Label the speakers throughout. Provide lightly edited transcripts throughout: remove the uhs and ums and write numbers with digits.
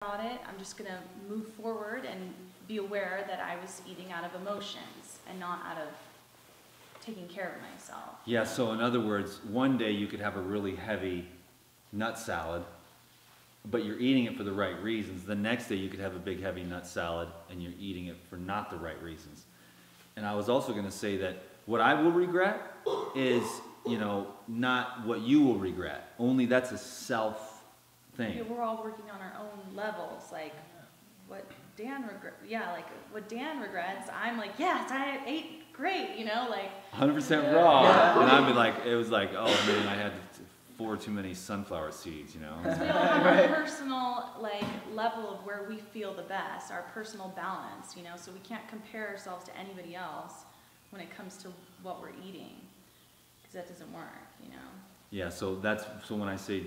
Speaker 1: about it. I'm just going to move forward and be aware that I was eating out of emotions and not out of taking care of myself.
Speaker 2: Yeah, so in other words, one day you could have a really heavy nut salad, but you're eating it for the right reasons. The next day you could have a big heavy nut salad and you're eating it for not the right reasons. And I was also going to say that what I will regret is, not what you will regret. Only that's a self thing.
Speaker 1: Yeah, we're all working on our own levels. Like what Dan what Dan regrets, I'm like, yes, I ate great,
Speaker 2: 100% raw. Yeah. And I'd be like, it was like, oh man, I had 4 too many sunflower seeds,
Speaker 1: Because we all have our personal level of where we feel the best, our personal balance, so we can't compare ourselves to anybody else when it comes to what we're eating, because that doesn't work,
Speaker 2: Yeah, so when I say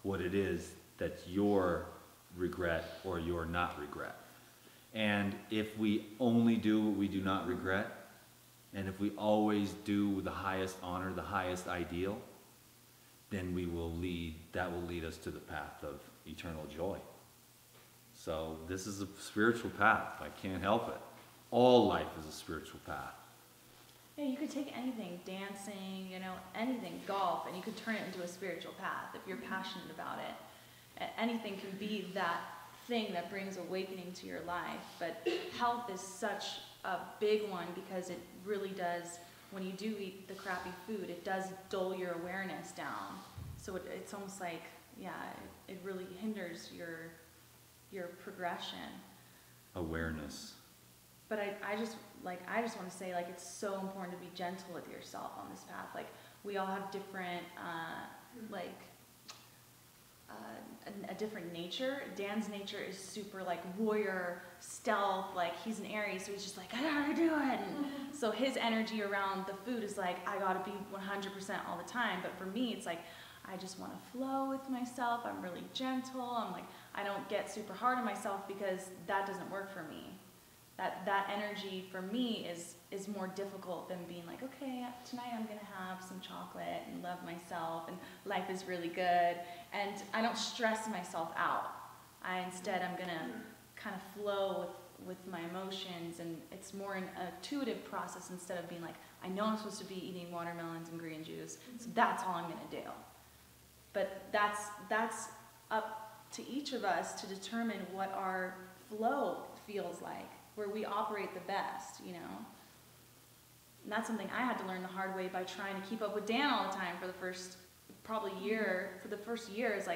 Speaker 2: what it is that your regret or your not regret. And if we only do what we do not regret, and if we always do the highest honor, the highest ideal, then that will lead us to the path of eternal joy. So this is a spiritual path. I can't help it. All life is a spiritual path.
Speaker 1: Yeah, you could take anything, dancing, anything, golf, and you could turn it into a spiritual path if you're passionate about it. Anything can be that thing that brings awakening to your life. But health is such a big one because it really does, when you do eat the crappy food, it does dull your awareness down. So it's almost like, it really hinders your progression.
Speaker 2: Awareness.
Speaker 1: But I just want to say, it's so important to be gentle with yourself on this path. We all have different, a different nature. Dan's nature is super warrior, stealth, he's an Aries, so he's just I gotta do it. And so his energy around the food is I gotta be 100% all the time. But for me, it's I just want to flow with myself. I'm really gentle. I don't get super hard on myself because that doesn't work for me. That energy for me is more difficult than being okay, tonight I'm gonna have some chocolate and love myself and life is really good, and I don't stress myself out. Instead I'm gonna kind of flow with my emotions, and it's more an intuitive process instead of being I know I'm supposed to be eating watermelons and green juice, so that's all I'm gonna do. But that's up to each of us to determine what our flow feels like, where we operate the best, And that's something I had to learn the hard way by trying to keep up with Dan all the time for the first year. For the first year is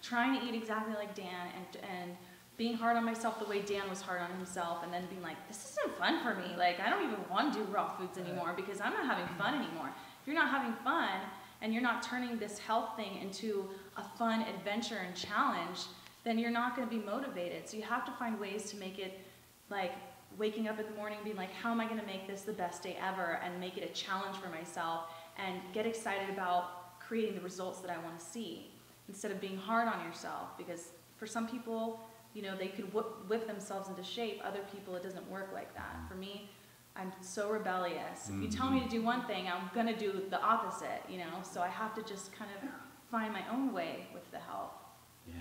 Speaker 1: trying to eat exactly like Dan and being hard on myself the way Dan was hard on himself, and then being this isn't fun for me. I don't even want to do raw foods anymore because I'm not having fun anymore. If you're not having fun and you're not turning this health thing into a fun adventure and challenge, then you're not going to be motivated. So you have to find ways to make it waking up in the morning being how am I going to make this the best day ever, and make it a challenge for myself and get excited about creating the results that I want to see, instead of being hard on yourself. Because for some people, they could whip themselves into shape. Other people, it doesn't work like that. For me, I'm so rebellious. If you tell me to do one thing, I'm going to do the opposite, So I have to just kind of find my own way with the health.
Speaker 2: Yeah.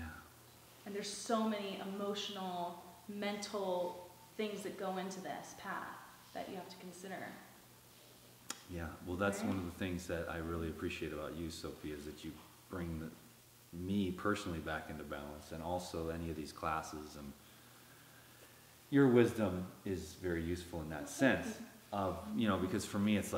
Speaker 1: And there's so many emotional, mental things that go into this path that you have to consider.
Speaker 2: Yeah, well, that's one of the things that I really appreciate about you, Sophie, is that you bring me personally back into balance, and also any of these classes, and your wisdom is very useful in that sense of, because for me it's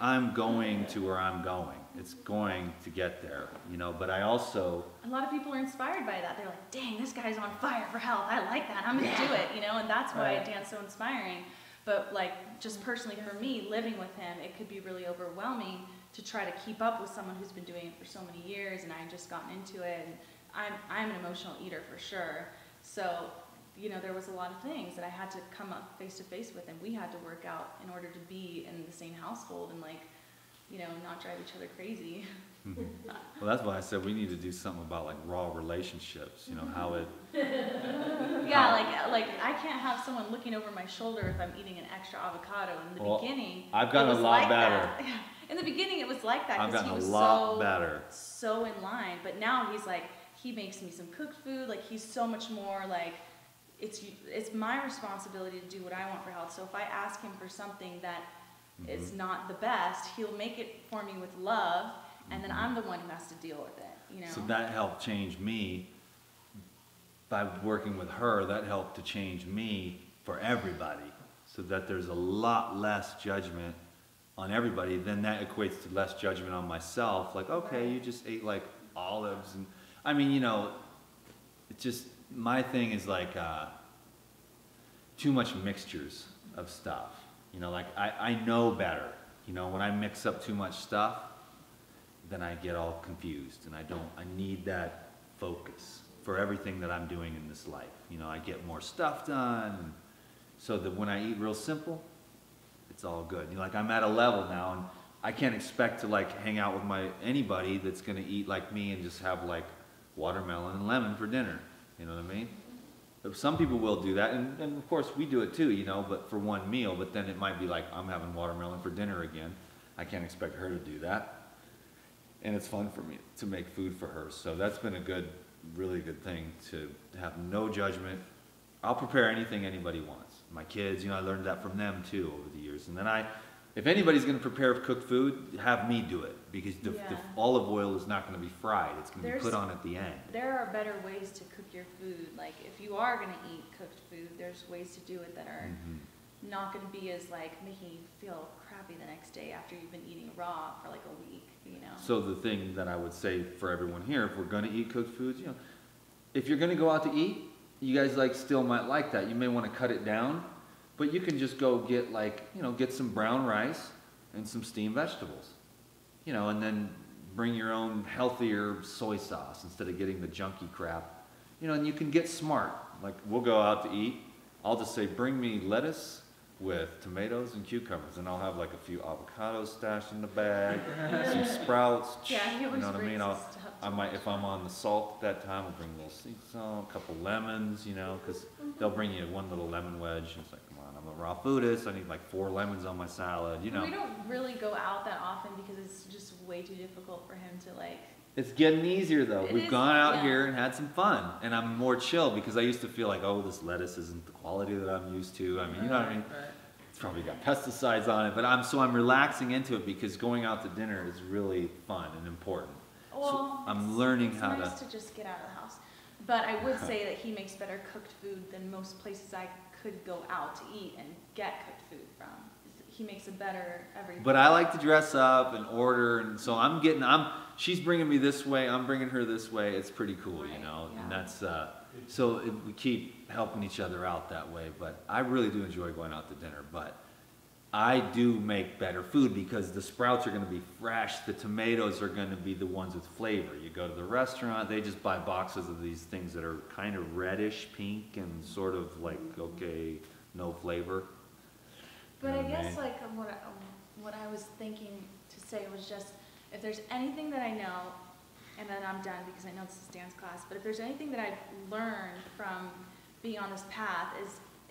Speaker 2: I'm going to where I'm going. It's going to get there, but I also...
Speaker 1: A lot of people are inspired by that. They're dang, this guy's on fire for health. I like that. I'm going to do it, and that's why Dan's so inspiring. But just personally for me, living with him, it could be really overwhelming to try to keep up with someone who's been doing it for so many years, and I've just gotten into it, and I'm an emotional eater for sure. So, there was a lot of things that I had to come up face to face with, and we had to work out in order to be in the same household and not drive each other crazy.
Speaker 2: Well, that's why I said we need to do something about raw relationships, how it...
Speaker 1: Yeah, I can't have someone looking over my shoulder if I'm eating an extra avocado in the beginning.
Speaker 2: I've gotten a lot better.
Speaker 1: In the beginning, it was like that
Speaker 2: I've
Speaker 1: because
Speaker 2: gotten
Speaker 1: he
Speaker 2: a
Speaker 1: was
Speaker 2: lot better.
Speaker 1: so in line. But now he's like, he makes me some cooked food. Like he's so much more like, it's my responsibility to do what I want for health. So if I ask him for something that is not the best, he'll make it for me with love, and then I'm the one who has to deal with it. You know.
Speaker 2: So that helped change me. By working with her, that helped to change me for everybody, so that there's a lot less judgment on everybody. Then that equates to less judgment on myself. Like, okay, you just ate like olives, and I mean, you know, it's just, my thing is like too much mixtures of stuff. You know, like I know better. You know, when I mix up too much stuff, then I get all confused, and I need that focus for everything that I'm doing in this life. You know, I get more stuff done, so that when I eat real simple, it's all good. You know, like I'm at a level now, and I can't expect to like hang out with anybody that's gonna eat like me and just have like watermelon and lemon for dinner. You know what I mean? But some people will do that, and of course we do it too, you know, but for one meal, but then it might be like, I'm having watermelon for dinner again. I can't expect her to do that. And it's fun for me to make food for her. So that's been a really good thing, to have no judgment. I'll prepare anything anybody wants. My kids, you know, I learned that from them too over the years. And then if anybody's gonna prepare cooked food, have me do it, because the olive oil is not gonna be fried. It's gonna be put on at the end.
Speaker 1: There are better ways to cook your food. Like if you are gonna eat cooked food, there's ways to do it that are not gonna be as like making you feel crappy the next day after you've been eating raw for like a week, you know?
Speaker 2: So the thing that I would say for everyone here, if we're gonna eat cooked foods, you know, if you're gonna go out to eat, you guys like still might like that. You may wanna cut it down, but you can just go get like, you know, get some brown rice and some steamed vegetables, you know, and then bring your own healthier soy sauce instead of getting the junky crap, you know, and you can get smart. Like we'll go out to eat, I'll just say, bring me lettuce with tomatoes and cucumbers, and I'll have like a few avocados stashed in the bag, some sprouts.
Speaker 1: Yeah, he always
Speaker 2: you know what I mean?
Speaker 1: stuff
Speaker 2: I might, if I'm on the salt at that time, I'll bring a little sea salt, a couple lemons, you know, because they'll bring you one little lemon wedge. And it's like, come on, I'm a raw foodist. I need like 4 lemons on my salad, you know.
Speaker 1: We don't really go out that often because it's just way too difficult for him to like.
Speaker 2: It's getting easier though. We've gone out here
Speaker 1: yeah.
Speaker 2: and had some fun, and I'm more chill because I used to feel like, oh, this lettuce isn't the quality that I'm used to. I mean, you know what I mean? It's probably got pesticides on it, but I'm relaxing into it because going out to dinner is really fun and important.
Speaker 1: Well,
Speaker 2: so I'm learning how
Speaker 1: to. It's nice to just get out of the house. But I would say that he makes better cooked food than most places I could go out to eat and get cooked food from. He makes a better everything.
Speaker 2: But I like to dress up and order, and so she's bringing me this way, I'm bringing her this way. It's pretty cool, right, you know, yeah. And that's, we keep helping each other out that way. But I really do enjoy going out to dinner, but I do make better food because the sprouts are going to be fresh. The tomatoes are going to be the ones with flavor. You go to the restaurant, they just buy boxes of these things that are kind of reddish pink and sort of like, okay, no flavor.
Speaker 1: But I guess like what I was thinking to say was just, if there's anything that I know, and then I'm done because I know this is Dan's class, but if there's anything that I've learned from being on this path,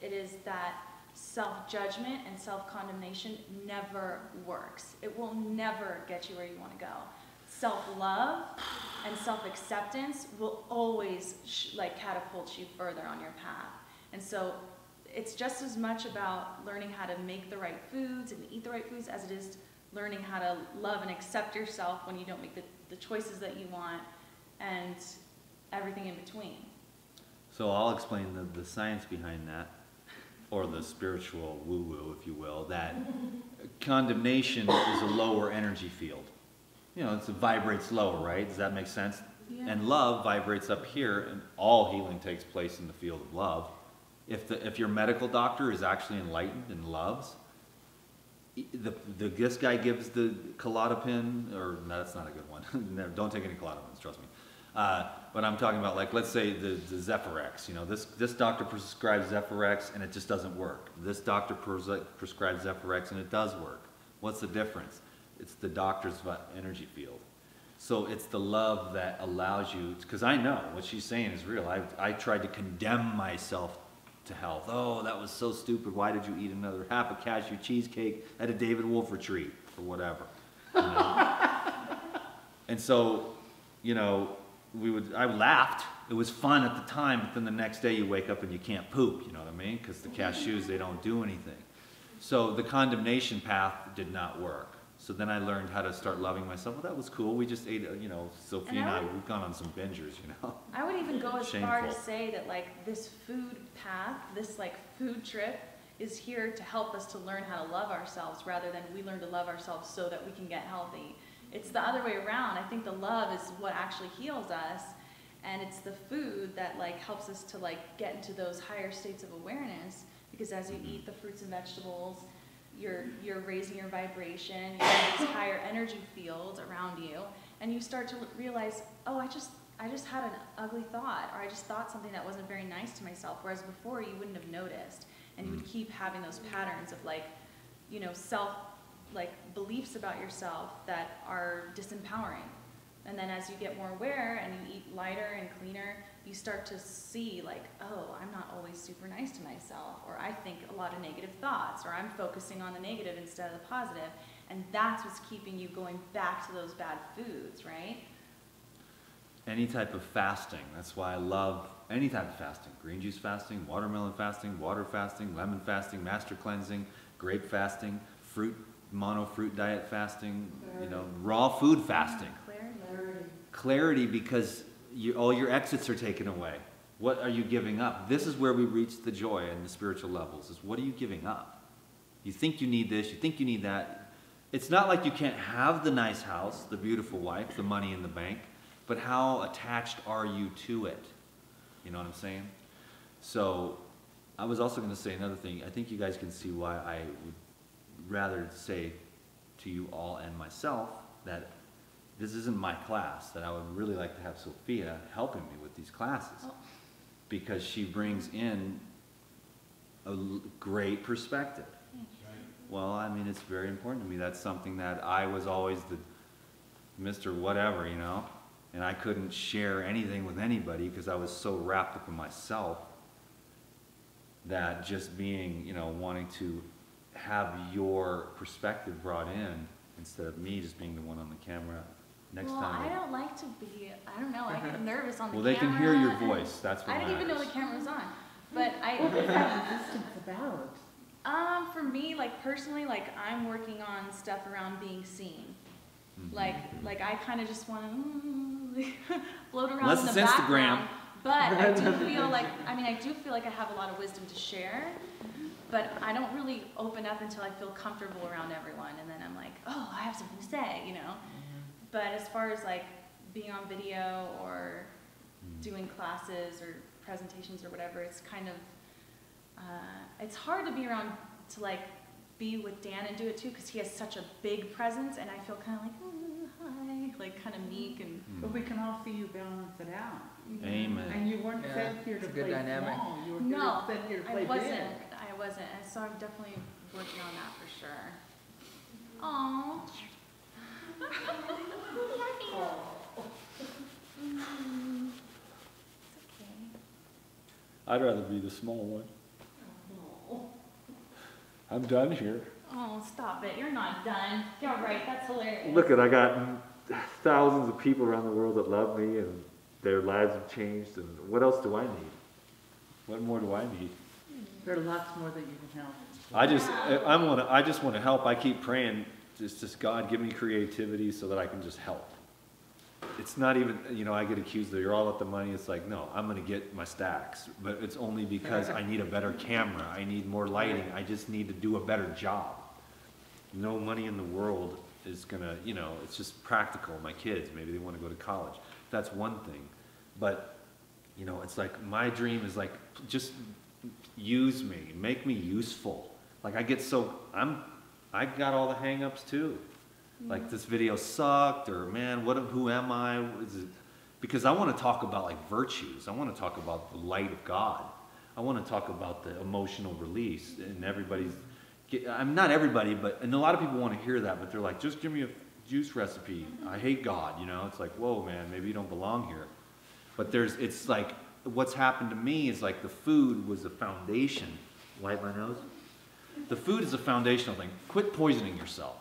Speaker 1: it is that self-judgment and self-condemnation never works. It will never get you where you want to go. Self-love and self-acceptance will always like catapult you further on your path. And so it's just as much about learning how to make the right foods and eat the right foods as it is learning how to love and accept yourself when you don't make the choices that you want, and everything in between.
Speaker 2: So I'll explain the science behind that, or the spiritual woo-woo, if you will, that condemnation is a lower energy field. You know, it vibrates lower, right? Does that make sense?
Speaker 1: Yeah. And
Speaker 2: love vibrates up here, and all healing takes place in the field of love. If your medical doctor is actually enlightened and loves, this guy gives the Klonopin, or no, that's not a good one. No, don't take any Klonopins, trust me. But I'm talking about, like, let's say the Zephyrex. You know, this doctor prescribes Zephyrex and it just doesn't work. This doctor prescribes Zephyrex and it does work. What's the difference? It's the doctor's energy field. So it's the love that allows you, because I know what she's saying is real. I tried to condemn myself to health. Oh, that was so stupid. Why did you eat half a cashew cheesecake at a David Wolf retreat or whatever? You know? And so, you know, I laughed. It was fun at the time, but then the next day you wake up and you can't poop, you know what I mean? Because the cashews, they don't do anything. So the condemnation path did not work. So then I learned how to start loving myself. Well, that was cool. We just ate, you know, Sophie and I, we've gone on some bingers, you know.
Speaker 1: I would even go as far to
Speaker 2: Shameful.
Speaker 1: say that like this food path, this like food trip is here to help us to learn how to love ourselves rather than we learn to love ourselves so that we can get healthy. It's the other way around. I think the love is what actually heals us, and it's the food that like helps us to like get into those higher states of awareness, because as you eat the fruits and vegetables, you're raising your vibration, you're in this higher energy field around you, and you start to realize, oh, I just had an ugly thought, or I just thought something that wasn't very nice to myself, whereas before you wouldn't have noticed, and you would keep having those patterns of like, you know, beliefs about yourself that are disempowering. And then as you get more aware and you eat lighter and cleaner, you start to see like, oh, I'm not always super nice to myself, or I think a lot of negative thoughts, or I'm focusing on the negative instead of the positive. And that's what's keeping you going back to those bad foods, right?
Speaker 2: Any type of fasting. That's why I love any type of fasting. Green juice fasting, watermelon fasting, water fasting, lemon fasting, master cleansing, grape fasting, mono fruit diet fasting, you know, raw food fasting. Clarity, because all your exits are taken away. What are you giving up? This is where we reach the joy in the spiritual levels, is what are you giving up? You think you need this, you think you need that. It's not like you can't have the nice house, the beautiful wife, the money in the bank, but how attached are you to it? You know what I'm saying? So I was also going to say another thing. I think you guys can see why I would rather say to you all and myself that this isn't my class, that I would really like to have Sophia helping me with these classes, because she brings in a great perspective. Well, I mean, it's very important to me. That's something that I was always the Mr. Whatever, you know, and I couldn't share anything with anybody because I was so wrapped up in myself that just being, you know, wanting to have your perspective brought in instead of me just being the one on the camera. Next time.
Speaker 1: I don't like to be, I don't know, I get nervous on the camera.
Speaker 2: Well, they can hear your voice, that's what
Speaker 1: I didn't even know the camera was on. But
Speaker 3: What is that resistance about?
Speaker 1: for me, like personally, like I'm working on stuff around being seen. Like I kind of just want to float around
Speaker 2: Unless
Speaker 1: in the
Speaker 2: it's Instagram.
Speaker 1: background. But I do feel like, I do feel like I have a lot of wisdom to share. But I don't really open up until I feel comfortable around everyone. And then I'm like, oh, I have something to say, you know. But as far as like being on video or doing classes or presentations or whatever, it's kind of, it's hard to be around to like be with Dan and do it too, because he has such a big presence, and I feel kind of like, hi, like kind of meek and.
Speaker 3: But we can all see you balance it out.
Speaker 2: Amen.
Speaker 3: And you weren't sent here to
Speaker 4: it's a good
Speaker 3: play
Speaker 4: dynamic.
Speaker 3: small. You were
Speaker 1: No,
Speaker 3: sent here to play
Speaker 1: I
Speaker 3: big.
Speaker 1: wasn't, and so I'm definitely working on that for sure. Aww. It's okay.
Speaker 2: I'd rather be the small one. I'm done here.
Speaker 1: Oh, stop it. You're not done. Yeah, right. That's hilarious.
Speaker 2: Look at, I got thousands of people around the world that love me and their lives have changed, and what else do I need? What more do I need?
Speaker 3: There are lots more that you can help.
Speaker 2: I just want to help. I keep praying, just God, give me creativity so that I can just help. It's not even, you know, I get accused that you're all at the money. It's like, no, I'm going to get my stacks, but it's only because I need a better camera. I need more lighting. I just need to do a better job. No money in the world is going to, you know, it's just practical. My kids, maybe they want to go to college. That's one thing. But, you know, it's like my dream is like, just use me, make me useful. Like I get so, I got all the hang-ups too. Like this video sucked, or man, who am I? Is it? Because I want to talk about like virtues. I want to talk about the light of God. I want to talk about the emotional release, and I'm not everybody, and a lot of people want to hear that, but they're like, just give me a juice recipe. I hate God, you know? It's like, whoa man, maybe you don't belong here. But it's like, what's happened to me is like the food was a foundation. Wipe my nose. The food is a foundational thing. Quit poisoning yourself.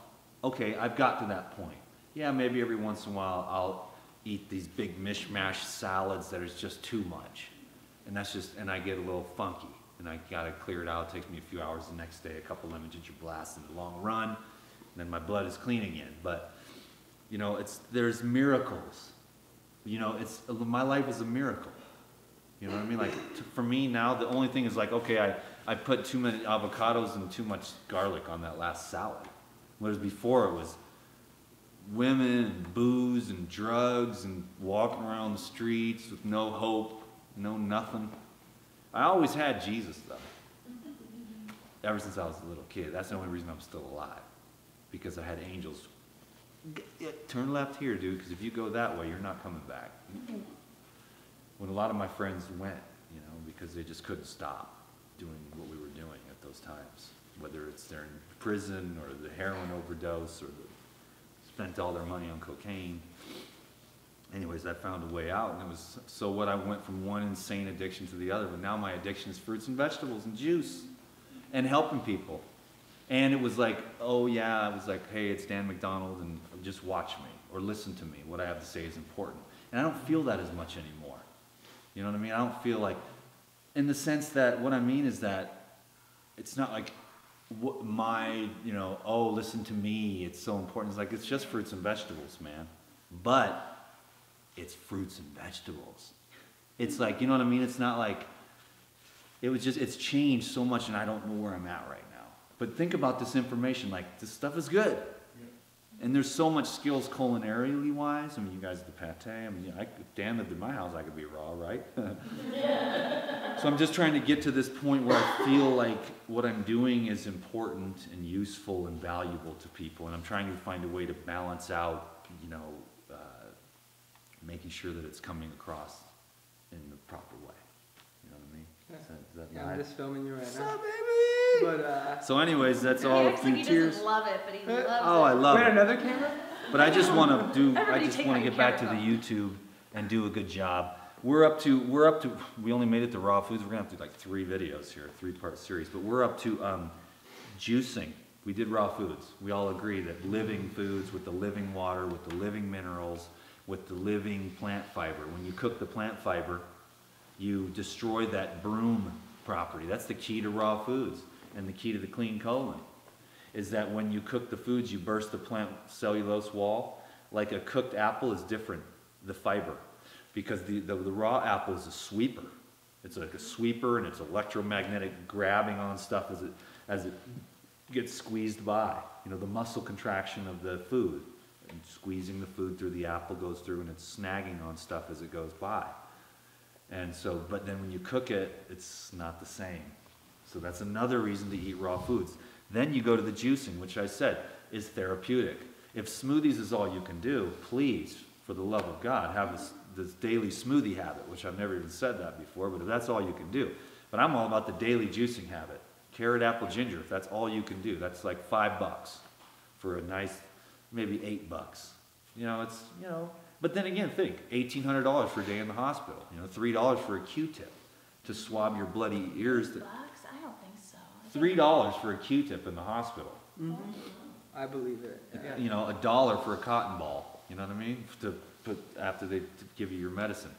Speaker 2: okay, I've got to that point. Yeah, maybe every once in a while I'll eat these big mishmash salads that is just too much. And that's just, and I get a little funky. And I gotta clear it out. It takes me a few hours the next day, a couple lemon ginger blasts in the long run. And then my blood is clean again. But, you know, there's miracles. You know, my life is a miracle. You know what I mean? Like, for me now, the only thing is like, okay, I put too many avocados and too much garlic on that last salad. Whereas before it was women and booze and drugs and walking around the streets with no hope, no nothing. I always had Jesus though. Ever since I was a little kid. That's the only reason I'm still alive. Because I had angels. Turn left here, dude, because if you go that way, you're not coming back. When a lot of my friends went, you know, because they just couldn't stop doing what we were doing at those times. Whether it's they're in prison or the heroin overdose or spent all their money on cocaine. Anyways, I found a way out, and it was, so what, I went from one insane addiction to the other, but now my addiction is fruits and vegetables and juice and helping people. And it was like, oh yeah, it was like, hey, it's Dan McDonald, and just watch me or listen to me. What I have to say is important. And I don't feel that as much anymore. You know what I mean? I don't feel like, in the sense that, what I mean is that it's not like you know, oh, listen to me, it's so important. It's like, it's just fruits and vegetables, man. But it's fruits and vegetables. It's like, you know what I mean? It's not like, it's changed so much, and I don't know where I'm at right now. But think about this information, like, this stuff is good. And there's so much skills culinarily wise. I mean, you guys at the pate, I mean, Dan lived in my house, I could be raw, right? So I'm just trying to get to this point where I feel like what I'm doing is important and useful and valuable to people. And I'm trying to find a way to balance out, you know, making sure that it's coming across in the proper way. You know what I mean? Is that
Speaker 4: Yeah,
Speaker 2: right?
Speaker 4: I'm just filming you right
Speaker 2: What's
Speaker 4: now.
Speaker 2: up, baby?
Speaker 4: But
Speaker 2: So anyways, that's
Speaker 1: He
Speaker 2: all a
Speaker 1: acts
Speaker 2: few
Speaker 1: like he
Speaker 2: tears.
Speaker 1: doesn't love it, but he loves
Speaker 2: Oh, I
Speaker 1: it.
Speaker 2: love
Speaker 4: wait,
Speaker 2: it.
Speaker 4: another camera?
Speaker 2: But I just want to
Speaker 1: Everybody take out your
Speaker 2: get back to the
Speaker 1: camera.
Speaker 2: YouTube and do a good job. We're up to, we only made it to raw foods. We're gonna have to do like 3 videos here, 3-part series. But we're up to juicing. We did raw foods. We all agree that living foods with the living water, with the living minerals, with the living plant fiber. When you cook the plant fiber, you destroy that broom property. That's the key to raw foods and the key to the clean colon. Is that when you cook the foods, you burst the plant cellulose wall. Like a cooked apple is different, the fiber, because the raw apple is a sweeper. It's like a sweeper, and it's electromagnetic grabbing on stuff as it gets squeezed by. You know, the muscle contraction of the food. And squeezing the food through the apple goes through, and it's snagging on stuff as it goes by. And so, but then when you cook it, it's not the same. So that's another reason to eat raw foods. Then you go to the juicing, which I said is therapeutic. If smoothies is all you can do, please, for the love of God, have this daily smoothie habit, which I've never even said that before, but if that's all you can do. But I'm all about the daily juicing habit. Carrot, apple, ginger, if that's all you can do, that's like $5 for a nice, maybe $8. You know, it's, you know, but then again, think, $1,800 for a day in the hospital. You know, $3 for a Q-tip to swab your bloody ears.
Speaker 1: Bucks? I don't think so. I think-
Speaker 2: $3 for a Q-tip in the hospital.
Speaker 4: I believe it. Yeah.
Speaker 2: You know, $1 for a cotton ball. You know what I mean? To put after they give you your medicine.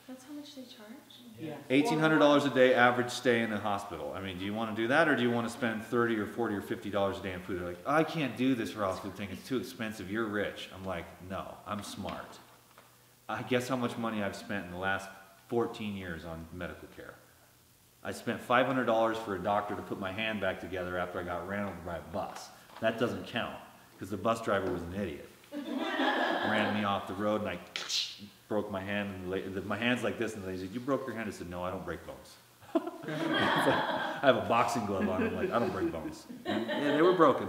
Speaker 1: That's how much they charge?
Speaker 3: Yeah.
Speaker 2: $1,800 a day average stay in the hospital. I mean, do you want to do that, or do you want to spend $30 or $40 or $50 a day on food? They're like, I can't do this raw food thing. It's too expensive. You're rich. I'm like, no, I'm smart. I guess how much money I've spent in the last 14 years on medical care. I spent $500 for a doctor to put my hand back together after I got ran over by a bus. That doesn't count, because the bus driver was an idiot. Ran me off the road, and I broke my hand. And my hand's like this, and they said, "You broke your hand?" I said, "No, I don't break bones." I have a boxing glove on. I'm like, I don't break bones. And, yeah, they were broken.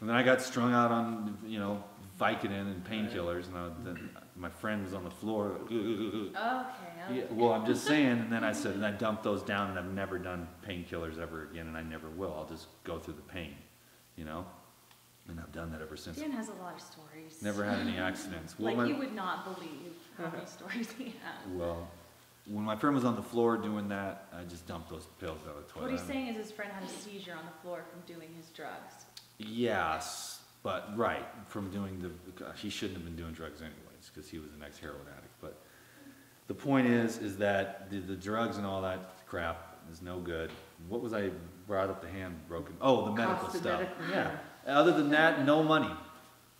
Speaker 2: And then I got strung out on, you know, Vicodin and painkillers, and my friend was on the floor.
Speaker 1: Okay.
Speaker 2: Yeah, well, I'm just saying, and then I said, and I dumped those down, and I've never done painkillers ever again, and I never will. I'll just go through the pain, you know? And I've done that ever since.
Speaker 1: Dan has a lot of stories.
Speaker 2: Never had any accidents. Well,
Speaker 1: Like, you would not believe how many stories he has.
Speaker 2: well, when my friend was on the floor doing that, I just dumped those pills out of the toilet.
Speaker 1: What he's saying is his friend had a seizure on the floor from doing his drugs.
Speaker 2: Yes. But, right, from doing he shouldn't have been doing drugs anyways, because he was an ex-heroin addict. But the point is that the drugs and all that crap is no good. What was I brought up the hand broken? Oh, the medical
Speaker 3: Cost of
Speaker 2: stuff.
Speaker 3: medical
Speaker 2: Yeah.
Speaker 3: care.
Speaker 2: Other than that, no money.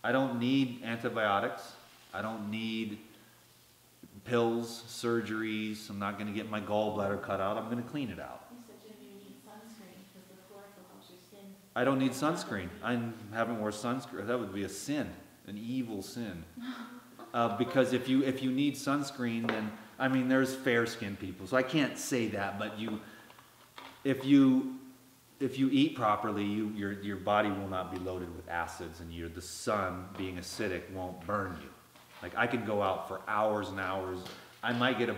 Speaker 2: I don't need antibiotics. I don't need pills, surgeries. I'm not gonna get my gallbladder cut out. I'm gonna clean it out.
Speaker 5: You said, Jim, you need sunscreen because the chlorophyll helps your skin.
Speaker 2: I don't need sunscreen. I haven't worn sunscreen. That would be a sin, an evil sin. Because if you need sunscreen, then, I mean, there's fair-skinned people, so I can't say that, but if you eat properly, your body will not be loaded with acids, and the sun being acidic won't burn you. Like, I could go out for hours and hours. I might get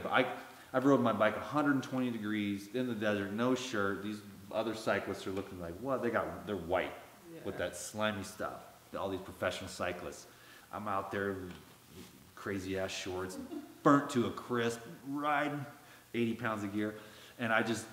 Speaker 2: I've rode my bike 120 degrees in the desert, no shirt. These other cyclists are looking like, what? They're white with that slimy stuff. All these professional cyclists. I'm out there, crazy ass shorts, burnt to a crisp, riding 80 pounds of gear. And I just,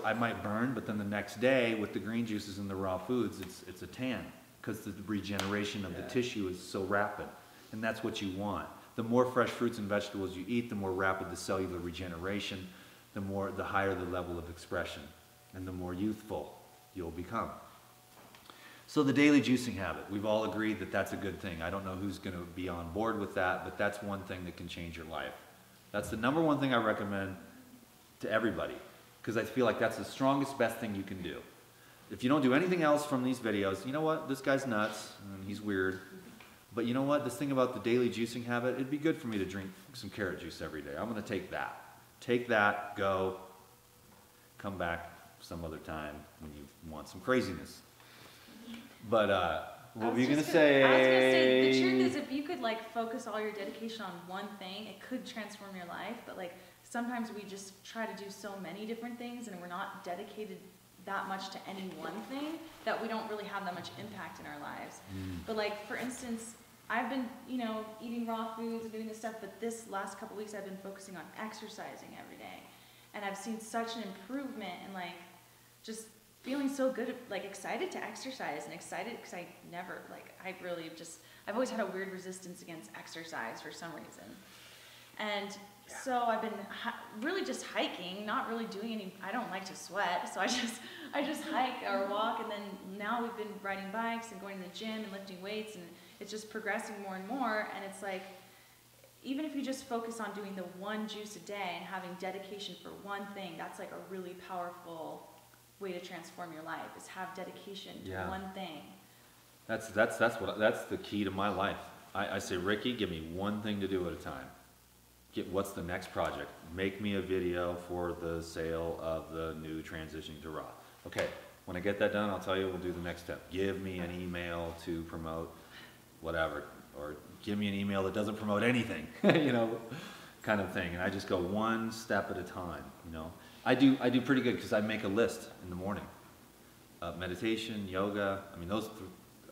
Speaker 2: I might burn, but then the next day with the green juices and the raw foods, it's a tan because the regeneration of the tissue is so rapid. And that's what you want. The more fresh fruits and vegetables you eat, the more rapid the cellular regeneration, the higher the level of expression, and the more youthful you'll become. So the daily juicing habit, we've all agreed that that's a good thing. I don't know who's going to be on board with that, but that's one thing that can change your life. That's the number one thing I recommend to everybody, because I feel like that's the strongest, best thing you can do. If you don't do anything else from these videos, you know what? This guy's nuts, and he's weird. But you know what? This thing about the daily juicing habit, it'd be good for me to drink some carrot juice every day. I'm going to take that. Take that, go, come back some other time when you want some craziness. But what were you going to say?
Speaker 1: I was going to say, the truth is, if you could focus all your dedication on one thing, it could transform your life. But sometimes we just try to do so many different things, and we're not dedicated that much to any one thing that we don't really have that much impact in our lives. But for instance, I've been, eating raw foods and doing this stuff, but this last couple weeks I've been focusing on exercising every day. And I've seen such an improvement and just feeling so good, excited to exercise and excited because I've always had a weird resistance against exercise for some reason. And so I've been really just hiking, not really doing any, I don't like to sweat, so I just hike or walk, and then now we've been riding bikes and going to the gym and lifting weights, and it's just progressing more and more, and it's even if you just focus on doing the one juice a day and having dedication for one thing, that's a really powerful way to transform your life, is have dedication to one thing.
Speaker 2: That's the key to my life. I say, Ricky, give me one thing to do at a time. What's the next project? Make me a video for the sale of the new transitioning to raw. Okay, when I get that done, I'll tell you, we'll do the next step. Give me an email to promote whatever, or give me an email that doesn't promote anything, kind of thing. And I just go one step at a time, I do pretty good because I make a list in the morning. Meditation, yoga, those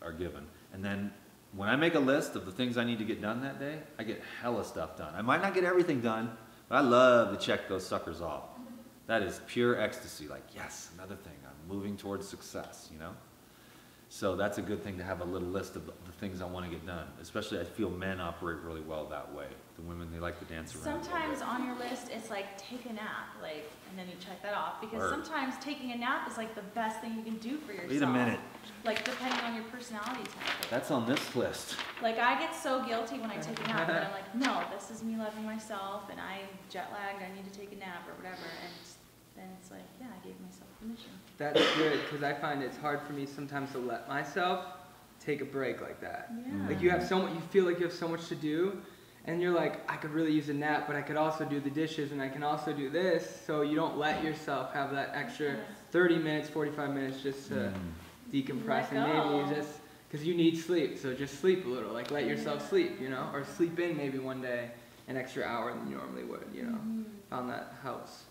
Speaker 2: are given. And then when I make a list of the things I need to get done that day, I get hella stuff done. I might not get everything done, but I love to check those suckers off. That is pure ecstasy. Yes, another thing. I'm moving towards success, So that's a good thing to have a little list of the things I want to get done. Especially I feel men operate really well that way. The women, they like to dance around.
Speaker 1: Sometimes on your list, it's take a nap, and then you check that off. Because sometimes taking a nap is the best thing you can do for yourself.
Speaker 2: Wait a minute.
Speaker 1: Depending on your personality type.
Speaker 2: That's on this list.
Speaker 1: I get so guilty when I take a nap, and I'm no, this is me loving myself, and I'm jet lagged, I need to take a nap or whatever, and then it's yeah, I gave myself permission.
Speaker 4: That's good, because I find it's hard for me sometimes to let myself take a break like that.
Speaker 1: Yeah.
Speaker 4: You feel like you have so much to do, and you're I could really use a nap, but I could also do the dishes, and I can also do this, so you don't let yourself have that extra 30 minutes, 45 minutes just to decompress, and maybe just, because you need sleep, so just sleep a little, let yourself sleep, or sleep in maybe one day an extra hour than you normally would, Found that helps.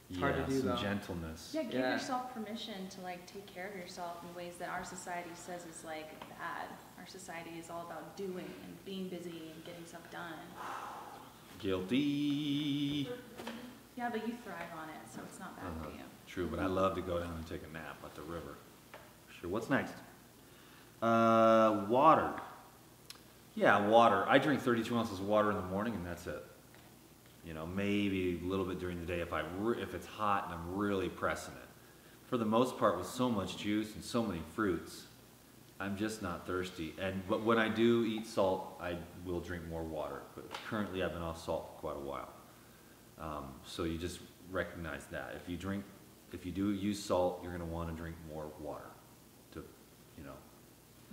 Speaker 4: It's hard to do
Speaker 2: some
Speaker 4: though.
Speaker 2: gentleness.
Speaker 1: Yeah, give yourself permission to take care of yourself in ways that our society says is bad. Our society is all about doing and being busy and getting stuff done.
Speaker 2: Guilty.
Speaker 1: Yeah, but you thrive on it, so it's not bad for you.
Speaker 2: True, but I love to go down and take a nap at the river. Sure, what's next? Water. Yeah, water. I drink 32 ounces of water in the morning, and that's it. You know, maybe a little bit during the day if it's hot and I'm really pressing it. For the most part, with so much juice and so many fruits, I'm just not thirsty. But when I do eat salt, I will drink more water. But currently, I've been off salt for quite a while. So you just recognize that. If you do use salt, you're going to want to drink more water.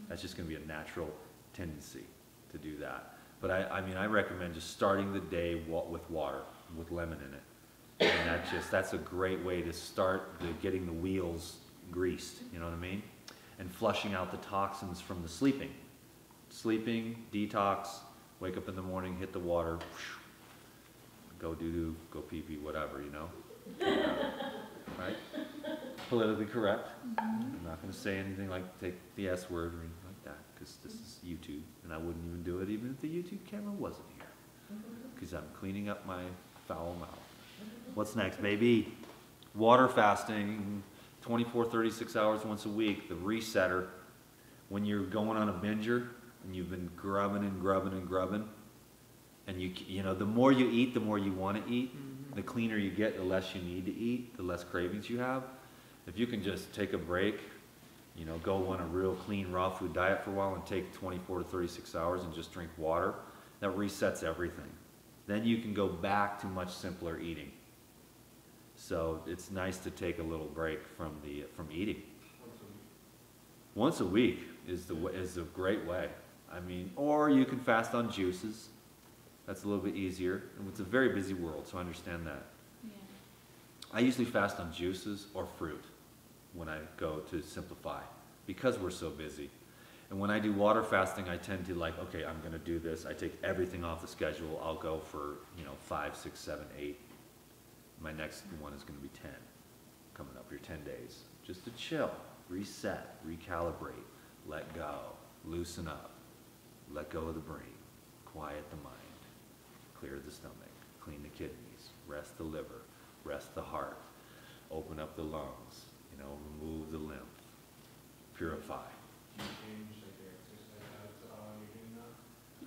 Speaker 2: That's just going to be a natural tendency to do that. But I recommend just starting the day with water, with lemon in it. And that's a great way to start getting the wheels greased, you know what I mean? And flushing out the toxins from the sleeping. Sleeping, detox, wake up in the morning, hit the water, go doo-doo, go pee-pee, whatever, you know? Right? Politically correct. I'm not going to say anything like take the S word or anything like that, because this is YouTube, and I wouldn't even do it even if the YouTube camera wasn't here, because I'm cleaning up my foul mouth. What's next, baby? Water fasting, 24, 36 hours once a week, the resetter. When you're going on a binger and you've been grubbing and grubbing and grubbing, and you know, the more you eat, the more you want to eat. The cleaner you get, the less you need to eat, the less cravings you have. If you can just take a break, you know, go on a real clean raw food diet for a while and take 24 to 36 hours and just drink water, that resets everything. Then you can go back to much simpler eating. So it's nice to take a little break from eating. Once a week is a great way. I mean, or you can fast on juices. That's a little bit easier. And it's a very busy world, so I understand that.
Speaker 1: Yeah.
Speaker 2: I usually fast on juices or fruit when I go to simplify, because we're so busy. And when I do water fasting, I tend to like, okay, I'm gonna do this. I take everything off the schedule. I'll go for, 5, 6, 7, 8. My next one is gonna be 10, coming up here, 10 days. Just to chill, reset, recalibrate, let go, loosen up, let go of the brain, quiet the mind, clear the stomach, clean the kidneys, rest the liver, rest the heart, open up the lungs, remove the lymph, purify.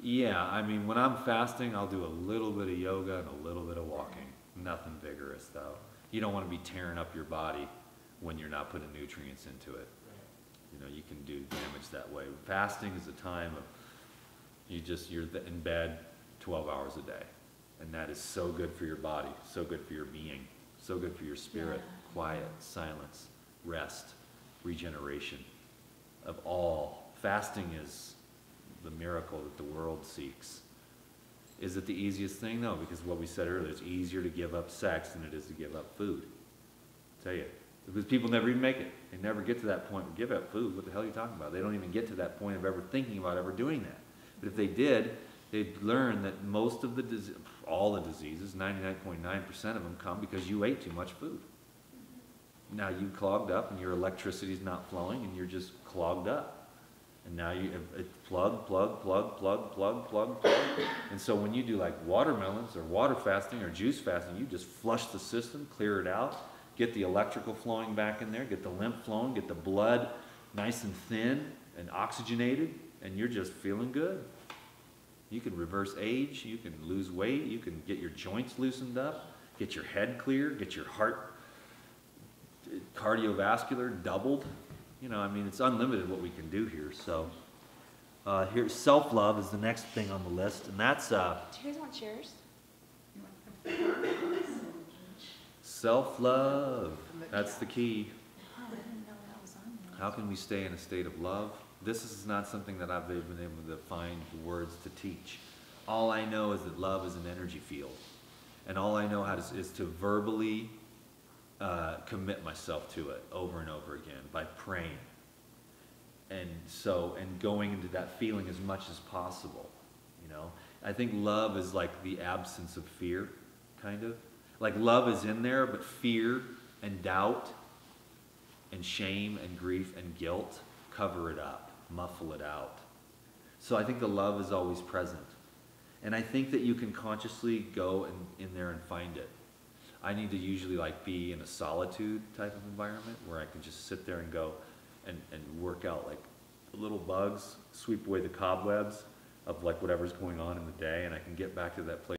Speaker 2: Yeah, I mean, when I'm fasting, I'll do a little bit of yoga and a little bit of walking. Nothing vigorous, though. You don't want to be tearing up your body when you're not putting nutrients into it. You can do damage that way. Fasting is a time of you're in bed 12 hours a day. And that is so good for your body, so good for your being, so good for your spirit.
Speaker 1: Yeah.
Speaker 2: Quiet, silence, rest, regeneration of all. Fasting is the miracle that the world seeks. Is it the easiest thing? No, because what we said earlier, it's easier to give up sex than it is to give up food. I'll tell you. Because people never even make it. They never get to that point of give up food. What the hell are you talking about? They don't even get to that point of ever thinking about ever doing that. But if they did, they'd learn that most of all the diseases, 99.9% of them come because you ate too much food. Now you clogged up and your electricity is not flowing and you're just clogged up. And now it's plug. And so when you do like watermelons or water fasting or juice fasting, you just flush the system, clear it out, get the electrical flowing back in there, get the lymph flowing, get the blood nice and thin and oxygenated, and you're just feeling good. You can reverse age, you can lose weight, you can get your joints loosened up, get your head clear, get your heart cardiovascular doubled. It's unlimited what we can do here. So here's self-love is the next thing on the list, and that's
Speaker 1: Do you guys want chairs?
Speaker 2: self-love. That's the key.
Speaker 1: Oh, I didn't know that was on there.
Speaker 2: How can we stay in a state of love? This is not something that I've been able to find the words to teach. All I know is that love is an energy field. And all I know how to, is to verbally commit myself to it over and over again by praying. And going into that feeling as much as possible. I think love is like the absence of fear, kind of. Like love is in there, but fear and doubt and shame and grief and guilt cover it up, muffle it out. So I think the love is always present. And I think that you can consciously go in there and find it. I need to usually be in a solitude type of environment where I can just sit there and go and work out little bugs sweep away the cobwebs of like whatever's going on in the day, and I can get back to that place